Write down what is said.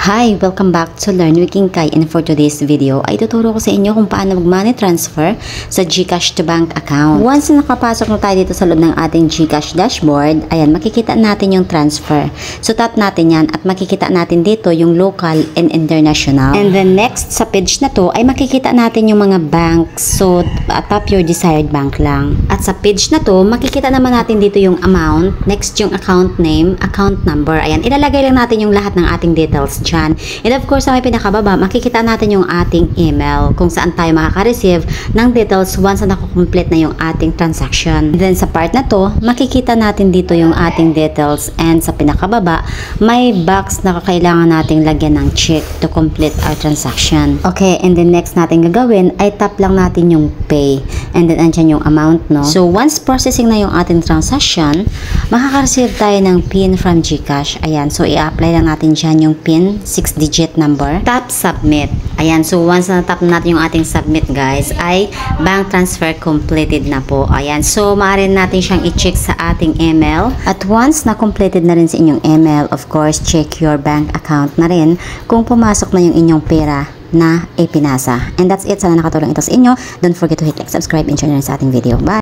Hi! Welcome back to Learn with King Kai, and for today's video ay tuturo ko sa inyo kung paano mag-money transfer sa GCash to bank account. Once na nakapasok na tayo dito sa loob ng ating GCash dashboard, ayan, makikita natin yung transfer. So tap natin yan at makikita natin dito yung local and international. And then next sa page na to ay makikita natin yung mga banks. So tap your desired bank lang. At sa page na to, makikita naman natin dito yung amount, next yung account name, account number. Ayan, ilalagay lang natin yung lahat ng ating details dyan. And of course, sa may pinakababa, makikita natin yung ating email kung saan tayo makaka-receive ng details once na nakukomplete na yung ating transaction. And then sa part na to, makikita natin dito yung ating details, and sa pinakababa, may box na kailangan nating lagyan ng check to complete our transaction. Okay, and then next natin gagawin ay tap lang natin yung pay, and then andyan yung amount, no? So once processing na yung ating transaction, makaka-receive tayo ng PIN from GCash. Ayan, so i-apply lang natin dyan yung PIN, 6-digit number. Tap submit. Ayan, so once na tap natin yung ating submit, guys, ay bank transfer completed na po. Ayan, so maaari natin siyang i-check sa ating email. At once na completed na rin sa inyong email, of course, check your bank account na rin kung pumasok na yung inyong pera na ipinasa. And that's it. Sana nakatulong ito sa inyo. Don't forget to hit like, subscribe, and share na rin sa ating video. Bye!